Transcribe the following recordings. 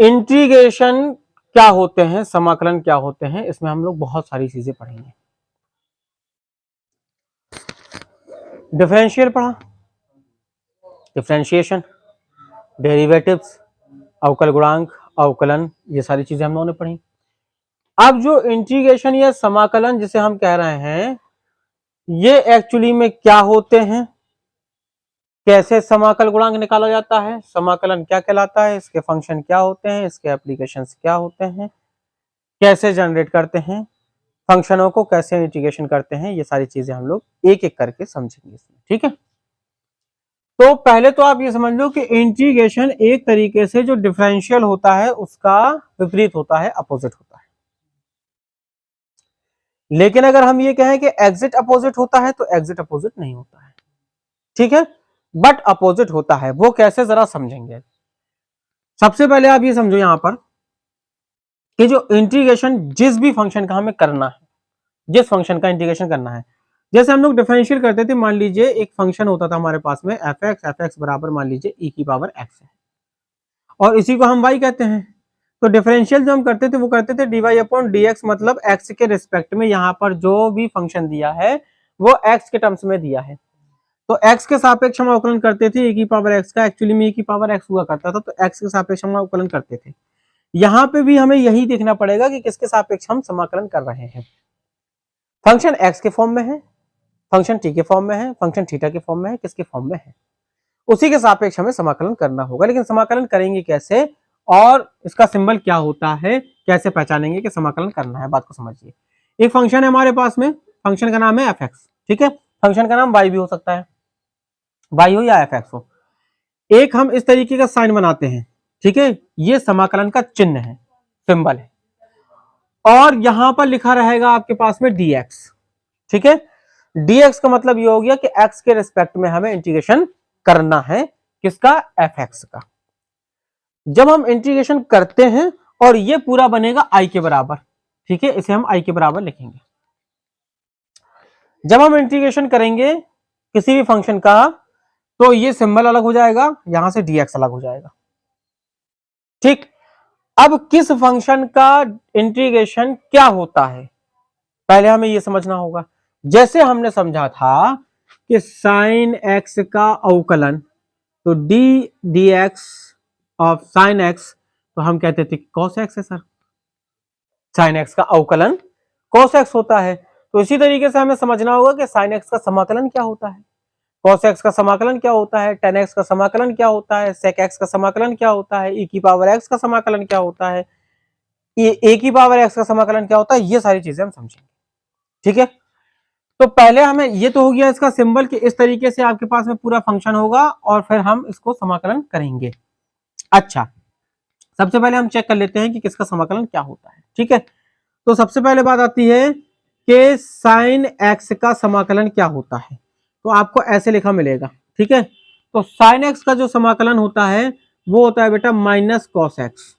Integration क्या होते हैं, समाकलन क्या होते हैं, इसमें हम लोग बहुत सारी चीजें पढ़ेंगे। डिफरेंशियल पढ़ा, डिफरेंशिएशन, डेरिवेटिव्स, अवकल गुणांक, अवकलन, ये सारी चीजें हम लोगों ने पढ़ी। अब जो इंटीग्रेशन या समाकलन जिसे हम कह रहे हैं, ये एक्चुअली में क्या होते हैं, कैसे समाकल गुणांक निकाला जाता है, समाकलन क्या कहलाता है, इसके फंक्शन क्या होते हैं, इसके एप्लीकेशंस क्या होते हैं, कैसे जनरेट करते हैं, फंक्शनों को कैसे इंटीग्रेशन करते हैं, ये सारी चीजें हम लोग एक एक करके समझेंगे इसमें। ठीक है, तो पहले तो आप ये समझ लो कि इंटीग्रेशन एक तरीके से जो डिफरेंशियल होता है उसका विपरीत होता है, अपोजिट होता है। लेकिन अगर हम ये कहें कि एग्जिट अपोजिट होता है तो एग्जिट अपोजिट नहीं होता है। ठीक है, बट अपोजिट होता है। वो कैसे, जरा समझेंगे। सबसे पहले आप ये समझो यहां पर कि जो इंटीग्रेशन जिस भी फंक्शन का हमें करना है, जिस फंक्शन का इंटीग्रेशन करना है, जैसे हम लोग डिफरेंशियल करते थे, मान लीजिए एक फंक्शन होता था हमारे पास में एफ एक्स बराबर मान लीजिए ई की पावर एक्स है, और इसी को हम वाई कहते हैं। तो डिफरेंशियल जो हम करते थे वो करते थे d y upon d x, मतलब एक्स के रिस्पेक्ट में यहाँ पर जो भी फंक्शन दिया है वो एक्स के टर्म्स में दिया है, तो एक्स के सापेक्ष हम अवकलन करते थे ए की पावर एक्स का, एक्चुअली में ए की पावर एक्स हुआ करता था, तो एक्स के सापेक्ष हम अवकलन करते थे। यहाँ पे भी हमें यही देखना पड़ेगा कि किसके सापेक्ष हम समाकलन कर रहे हैं। फंक्शन एक्स के फॉर्म में है, फंक्शन टी के फॉर्म में है, फंक्शन थीटा के फॉर्म में है, किसके फॉर्म में है, उसी के सापेक्ष हमें समाकलन करना होगा। लेकिन समाकलन करेंगे कैसे और इसका सिंबल क्या होता है, कैसे पहचानेंगे कि समाकलन करना है, बात को समझिए। एक फंक्शन है हमारे पास में, फंक्शन का नाम है एफ एक्स। ठीक है, फंक्शन का नाम वाई भी हो सकता है, वाई हो या एफ एक्स हो। एक हम इस तरीके का साइन बनाते हैं, ठीक है, ये समाकलन का चिन्ह है, सिंबल है, और यहां पर लिखा रहेगा आपके पास में dx। ठीक है, dx का मतलब ये हो गया कि x के रिस्पेक्ट में हमें इंटीग्रेशन करना है, किसका, fx का। जब हम इंटीग्रेशन करते हैं और ये पूरा बनेगा i के बराबर, ठीक है, इसे हम i के बराबर लिखेंगे। जब हम इंटीग्रेशन करेंगे किसी भी फंक्शन का तो ये सिंबल अलग हो जाएगा, यहां से dx अलग हो जाएगा। ठीक, अब किस फंक्शन का इंटीग्रेशन क्या होता है, पहले हमें यह समझना होगा। जैसे हमने समझा था कि साइन एक्स का अवकलन, तो D x of sine x, तो हम कहते थे कॉस एक्स है सर, साइन एक्स का अवकलन कॉस एक्स होता है। तो इसी तरीके से हमें समझना होगा कि साइन एक्स का समाकलन क्या होता है, cos x का समाकलन क्या होता है, tan x का समाकलन क्या होता है, sec x का समाकलन क्या होता है, e की पावर x का समाकलन क्या होता है, a की पावर x का समाकलन क्या होता है, ये सारी चीजें हम समझेंगे। ठीक है, तो पहले हमें ये तो हो गया इसका सिंबल कि इस तरीके से आपके पास में पूरा फंक्शन होगा और फिर हम इसको समाकलन करेंगे। अच्छा, सबसे पहले हम चेक कर लेते हैं कि किसका समाकलन क्या होता है। ठीक है, तो सबसे पहले बात आती है कि साइन एक्स का समाकलन क्या होता है, तो आपको ऐसे लिखा मिलेगा। ठीक है, तो साइन एक्स का जो समाकलन होता है वो होता है बेटा माइनस कॉस एक्स।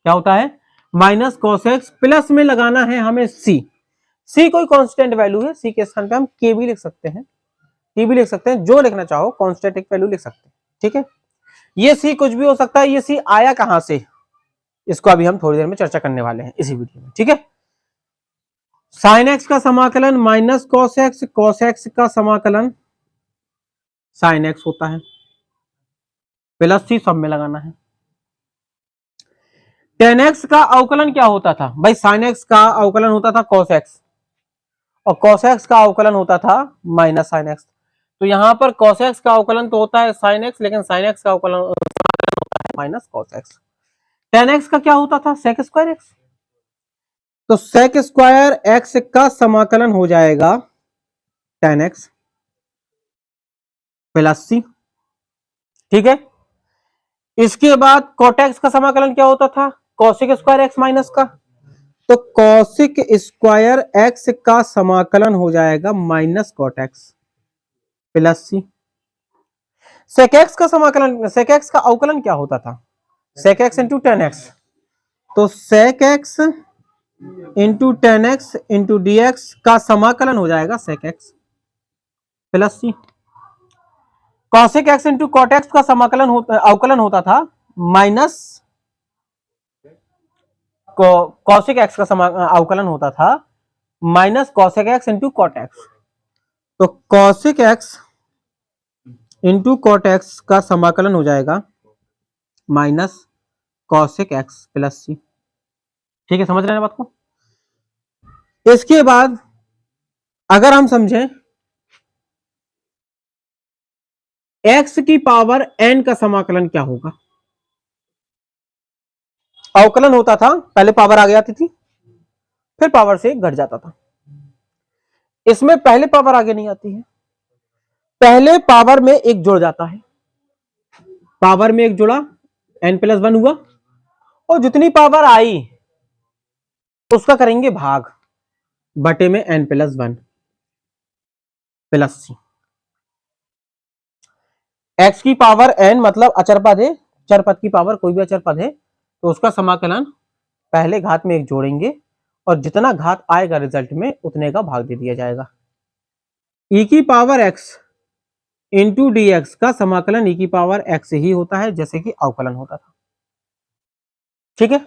क्या होता है, माइनस कॉस एक्स, प्लस में लगाना है हमें सी। सी कोई कांस्टेंट वैल्यू है, सी के स्थान पे हम के भी लिख सकते हैं, टी भी लिख सकते हैं, जो लिखना चाहो कांस्टेंट एक वैल्यू लिख सकते हैं। ठीक है, ये सी कुछ भी हो सकता है। ये सी आया कहां से, इसको अभी हम थोड़ी देर में चर्चा करने वाले हैं इसी वीडियो में। ठीक है, साइन एक्स का समाकलन माइनस कॉस एक्स का समाकलन साइन एक्स होता है, प्लस सी सब में लगाना है। टेन एक्स का अवकलन क्या होता था भाई, साइन एक्स का अवकलन होता था कॉस एक्स, और कॉस एक्स का अवकलन होता था माइनस साइन एक्स। तो यहां पर कॉस एक्स का अवकलन तो होता है साइन एक्स, लेकिन साइन एक्स का अवकलन होता है minus cos x. Ten x का क्या होता था, सेक स्क्वायर एक्स, तो सेक स्क्वायर एक्स का समाकलन हो जाएगा टेन एक्स प्लस सी। ठीक है, इसके बाद कॉट एक्स का समाकलन क्या होता था, कॉसिक स्क्वायर एक्स माइनस का, तो कॉसिक स्क्वायर एक्स का समाकलन हो जाएगा minus cot x plus C. Sec x का समाकलन, सेक एक्स का अवकलन क्या होता था, sec x into tan x, तो sec x into tan x into d x का समाकलन हो जाएगा sec x plus C. Cosec x into cot x का समाकलन अवकलन होता था माइनस कॉसेक एक्स का अवकलन होता था minus cosec x into cot x. तो cosec x into cot x का समाकलन हो जाएगा minus cosec x plus C. ठीक है, समझ रहे हैं बात को। इसके बाद अगर हम समझें x की पावर n का समाकलन क्या होगा। अवकलन होता था, पहले पावर आगे आती थी, फिर पावर से घट जाता था। इसमें पहले पावर आगे नहीं आती है, पहले पावर में एक जुड़ जाता है, पावर में एक जुड़ा n+1 हुआ, और जितनी पावर आई उसका करेंगे भाग बटे में n+1 प्लस सी। x की पावर n मतलब अचर पद है, चर पद की पावर कोई भी अचर पद है, तो उसका समाकलन पहले घात में एक जोड़ेंगे और जितना घात आएगा रिजल्ट में उतने का भाग दे दिया जाएगा। e की power x into d x का समाकलन e की पावर x ही होता है, जैसे कि अवकलन होता था। ठीक है,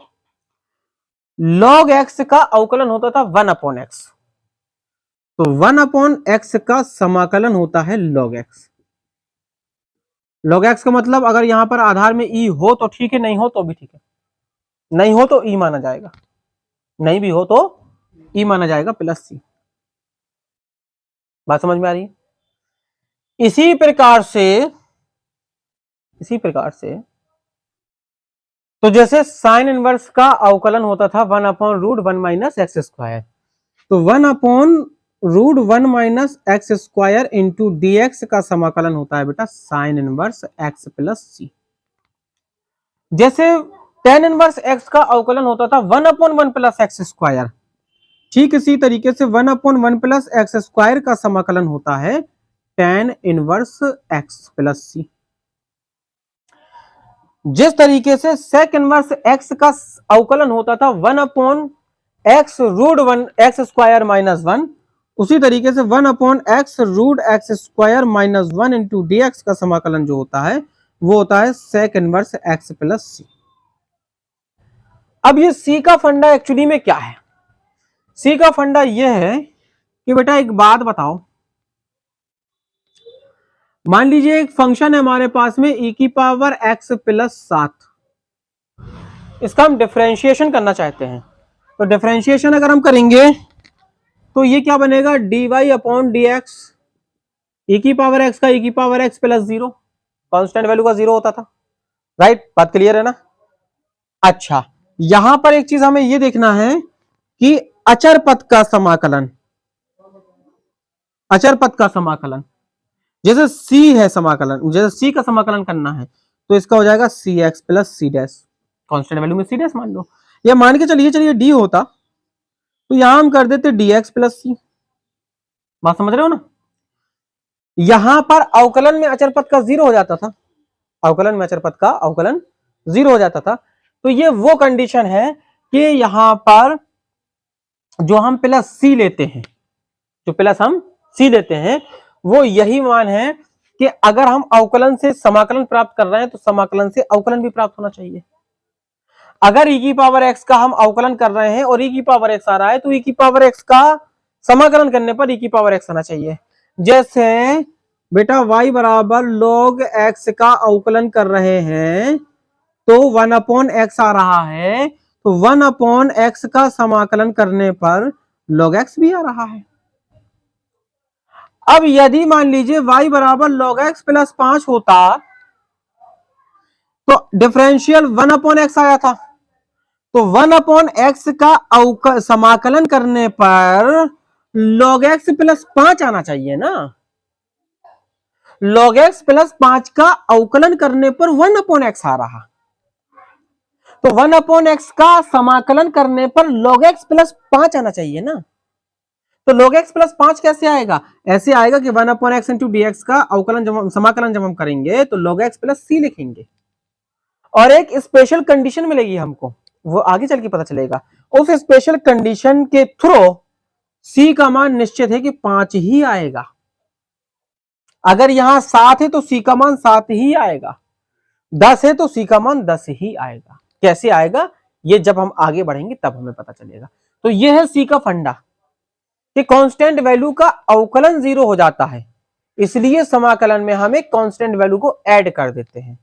log x का अवकलन होता था 1/x, तो 1/x का समाकलन होता है log x। log x का मतलब अगर यहां पर आधार में e हो तो ठीक है, नहीं हो तो भी ठीक है, नहीं हो तो e माना जाएगा, नहीं भी हो तो e माना जाएगा प्लस सी। बात समझ में आ रही है। इसी प्रकार से तो जैसे साइन इनवर्स का अवकलन होता था 1/√1 माइनस एक्स स्क्वायर, तो 1/√1 minus x square into d x का समाकलन होता है बेटा साइन इनवर्स एक्स प्लस सी। जैसे टेन इनवर्स एक्स का अवकलन होता था 1/1 प्लस एक्स स्क्वायर, ठीक इसी तरीके से 1/1 प्लस एक्स स्क्वायर का समाकलन होता है टेन इनवर्स एक्स प्लस सी। जिस तरीके से सेक इनवर्स एक्स का अवकलन होता था 1/x√1 एक्स स्क्वायर माइनस 1, उसी तरीके से 1/x√x square minus 1 into d x का समाकलन जो होता है वो होता है सेक इनवर्स एक्स प्लस सी। अब ये सी का फंडा एक्चुअली में क्या है। सी का फंडा ये है कि बेटा एक बात बताओ, मान लीजिए एक फंक्शन है हमारे पास में e की पावर x प्लस 7, इसका हम डिफरेंशिएशन करना चाहते हैं, तो डिफरेंशिएशन अगर हम करेंगे तो ये क्या बनेगा dy/dx, e की पावर x का e की power x plus 0, constant value का 0 होता था। राइट, बात क्लियर है ना। अच्छा, यहां पर एक चीज हमें ये देखना है कि अचर पद का समाकलन, अचर पद का समाकलन जैसे c है समाकलन, जैसे c का समाकलन करना है तो इसका हो जाएगा cx plus c dash, constant value में सी डैश मान लो, या मान के चलिए d होता तो यहां हम कर देते dx प्लस सी। बात समझ रहे हो ना। यहां पर अवकलन में अचर पद का 0 हो जाता था, अवकलन में अचर पद का अवकलन 0 हो जाता था, तो ये वो कंडीशन है कि यहां पर जो हम प्लस सी लेते हैं, जो प्लस हम सी लेते हैं वो यही मान है कि अगर हम अवकलन से समाकलन प्राप्त कर रहे हैं तो समाकलन से अवकलन भी प्राप्त होना चाहिए। अगर e की पावर x का हम अवकलन कर रहे हैं और e की पावर x आ रहा है तो e की पावर x का समाकलन करने पर e की पावर x आना चाहिए। जैसे बेटा y बराबर log x का अवकलन कर रहे हैं तो 1/x आ रहा है, तो 1/x का समाकलन करने पर log x भी आ रहा है। अब यदि मान लीजिए y बराबर log x प्लस 5 होता तो डिफरेंशियल 1/x आया था, तो 1/x का समाकलन करने पर log x प्लस 5 आना चाहिए ना। log x प्लस 5 का अवकलन करने पर 1/x आ रहा, तो 1/x का समाकलन करने पर log x प्लस 5 आना चाहिए ना। तो log x प्लस 5 कैसे आएगा, ऐसे आएगा कि 1/x इंटू dx का अवकलन जब समाकलन जब हम करेंगे तो log x प्लस सी लिखेंगे, और एक स्पेशल कंडीशन मिलेगी हमको, वो आगे चल के पता चलेगा। उस स्पेशल कंडीशन के थ्रू c का मान निश्चित है कि 5 ही आएगा। अगर यहां 7 है तो c का मान 7 ही आएगा, 10 है तो सी का मान 10 ही आएगा। कैसे आएगा ये जब हम आगे बढ़ेंगे तब हमें पता चलेगा। तो ये है सी का फंडा कि कांस्टेंट वैल्यू का अवकलन 0 हो जाता है, इसलिए समाकलन में हम एक कांस्टेंट वैल्यू को ऐड कर देते हैं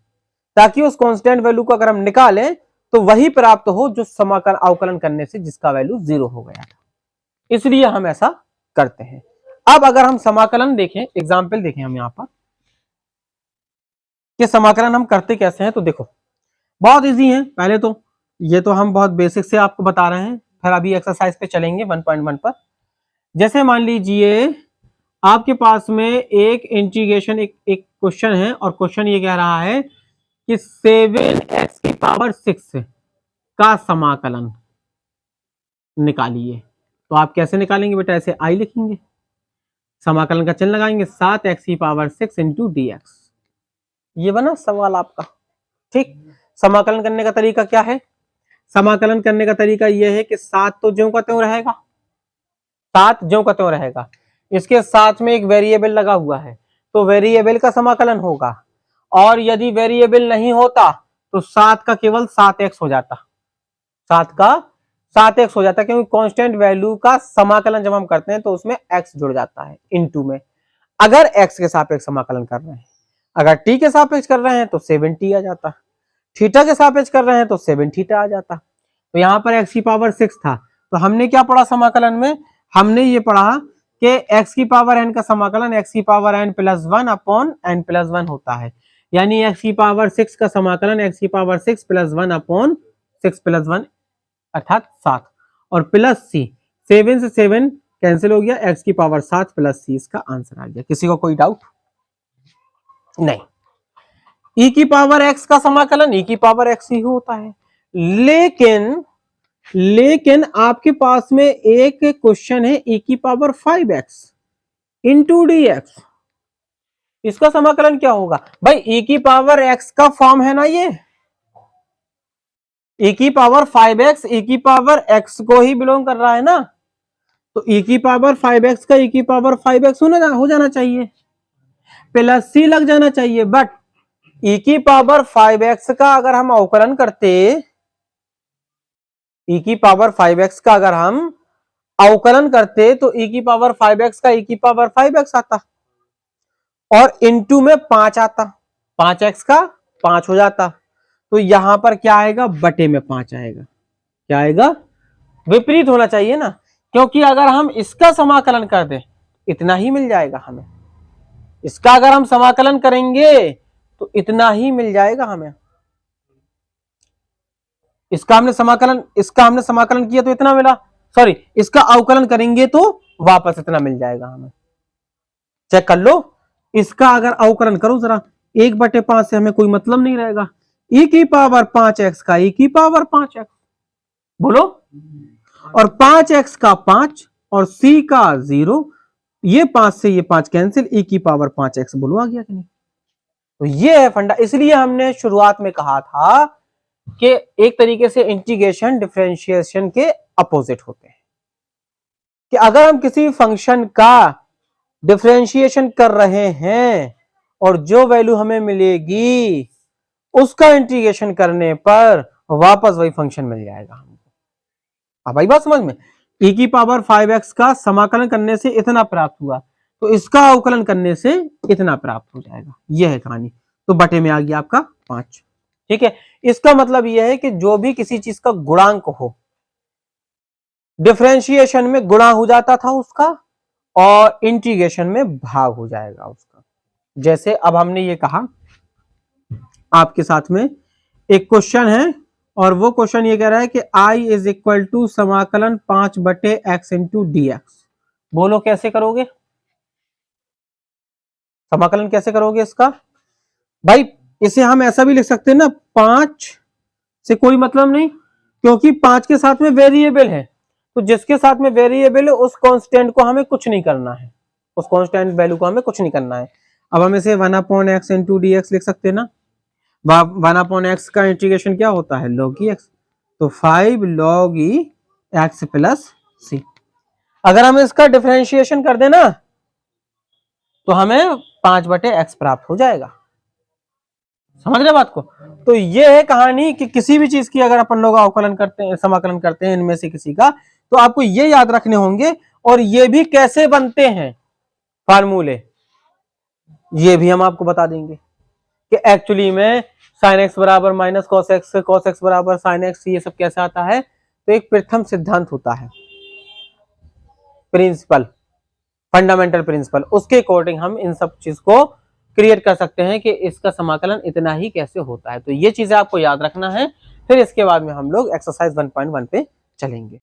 ताकि उस कांस्टेंट वैल्यू को अगर हम निकालें तो वही प्राप्त हो जो समाकलन अवकलन करने से जिसका वैल्यू 0 हो गया था, इसलिए हम ऐसा करते हैं। अब अगर हम समाकलन देखें, एग्जाम्पल देखें हम यहां पर कि समाकलन हम करते कैसे हैं, तो देखो बहुत इजी है। पहले तो ये तो हम बहुत बेसिक से आपको बता रहे हैं, फिर अभी एक्सरसाइज पे चलेंगे 1.1 पर। जैसे मान लीजिए आपके पास में एक इंटीग्रेशन एक क्वेश्चन है और क्वेश्चन ये कह रहा है कि 7x की पावर 6 का समाकलन निकालिए। तो आप कैसे निकालेंगे बेटा, ऐसे आई लिखेंगे, समाकलन का चिन्ह लगाएंगे, 7x की पावर 6 इंटू dx। ये बना सवाल आपका। ठीक, समाकलन करने का तरीका क्या है, समाकलन करने का तरीका यह है कि 7 तो ज्यों का त्यों रहेगा, 7 ज्यों का त्यों रहेगा, इसके साथ में एक वेरिएबल लगा हुआ है तो वेरिएबल का समाकलन होगा, और यदि वेरिएबल नहीं होता तो 7 का केवल 7x हो जाता, 7 का 7x हो जाता, क्योंकि कांस्टेंट वैल्यू का समाकलन जब हम करते हैं तो उसमें x जुड़ जाता है इनटू में। अगर x के सापेक्ष समाकलन कर रहे हैं, अगर t के सापेक्ष कर रहे हैं तो 7t आ जाता, थीटा के सापेक्ष कर रहे हैं तो 7 थीटा आ जाता। तो यहाँ पर x की पावर 6 था, तो हमने क्या पढ़ा समाकलन में, हमने ये पढ़ा कि x की पावर n का समाकलन x की power n plus 1 upon n plus 1 होता है, यानी x की पावर 6 का समाकलन x की पावर 6 प्लस 1 अपॉन 6 प्लस 1 अर्थात 7, और प्लस c, 7 से 7 कैंसिल हो गया, x की पावर 7 प्लस c इसका आंसर आ गया। किसी को कोई डाउट नहीं, e की पावर x का समाकलन e की पावर x ही होता है। लेकिन आपके पास में एक क्वेश्चन है e की पावर 5x इंटू dx, इसका समाकलन क्या होगा भाई, e की पावर x का फॉर्म है ना ये, e की पावर 5x e की पावर x को ही बिलोंग कर रहा है ना, तो e की पावर 5x का e की पावर 5x हो जाना चाहिए, प्लस c लग जाना चाहिए। बट e की पावर 5x का अगर हम अवकलन करते, e की पावर 5x का अगर हम अवकलन करते तो e की पावर 5x का e की पावर 5x आता, और इनटू में 5 आता, 5x का 5 हो जाता, तो यहां पर क्या आएगा, बटे में 5 आएगा। क्या आएगा, विपरीत होना चाहिए ना, क्योंकि अगर हम इसका समाकलन कर दें इतना ही मिल जाएगा हमें, इसका अगर हम समाकलन करेंगे तो इतना ही मिल जाएगा हमें, इसका हमने समाकलन किया तो इतना मिला, सॉरी इसका अवकलन करेंगे तो वापस इतना मिल जाएगा हमें। चेक कर लो, इसका अगर अवकलन करो जरा, 1/5 से हमें कोई मतलब नहीं रहेगा, e की पावर 5x का e की पावर 5x बोलो, और 5x का 5 और c का 0, ये 5 से ये 5 कैंसिल, e की पावर 5x बोलो आ गया कि नहीं। तो ये है फंडा, इसलिए हमने शुरुआत में कहा था कि एक तरीके से इंटीग्रेशन डिफरेंशिएशन के अपोजिट होते हैं, कि अगर हम किसी फंक्शन का डिफरेंशिएशन कर रहे हैं और जो वैल्यू हमें मिलेगी उसका इंटीग्रेशन करने पर वापस वही फंक्शन मिल जाएगा हमको। अब आई बात समझ में, e की पावर 5x का समाकलन करने से इतना प्राप्त हुआ तो इसका अवकलन करने से इतना प्राप्त हो जाएगा, यह है कहानी। तो बटे में आ गया आपका 5, ठीक है। इसका मतलब यह है कि जो भी किसी चीज का गुणांक हो, डिफरेंशिएशन में गुणा हो जाता था उसका और इंटीग्रेशन में भाग हो जाएगा उसका। जैसे अब हमने ये कहा, आपके साथ में एक क्वेश्चन है और वो क्वेश्चन ये कह रहा है कि i इज इक्वल टू समाकलन 5/x इंटू dx। बोलो कैसे करोगे समाकलन, कैसे करोगे इसका भाई, इसे हम ऐसा भी लिख सकते हैं ना, 5 से कोई मतलब नहीं, क्योंकि 5 के साथ में वेरिएबल है, तो जिसके साथ में वेरिएबल है उस कांस्टेंट को हमें कुछ नहीं करना है, उस कांस्टेंट वैल्यू को हमें कुछ नहीं करना है। अब हम इसे 1/x इंटू dx लिख सकते हैं ना, 1/x का इंटीग्रेशन क्या होता है, log e x, तो 5 log e x plus c। अगर हम इसका डिफरेंशिएशन कर देना तो हमें 5/x प्राप्त हो जाएगा, समझ रहे बात को? तो ये है कहानी कि किसी भी चीज की अगर अपन लोग अवकलन करते हैं, समाकलन करते हैं इनमें से किसी का, तो आपको ये याद रखने होंगे, और ये भी कैसे बनते हैं फार्मूले, ये भी हम आपको बता देंगे कि एक्चुअली में साइन एक्स बराबर माइनस कॉस एक्स बराबर साइन एक्स, ये सब कैसे आता है। तो एक प्रथम सिद्धांत होता है, प्रिंसिपल, फंडामेंटल प्रिंसिपल, उसके अकॉर्डिंग हम इन सब चीज को क्रिएट कर सकते हैं कि इसका समाकलन इतना ही कैसे होता है। तो ये चीजें आपको याद रखना है। फिर इसके बाद में हम लोग एक्सरसाइज 1.1 पे चलेंगे।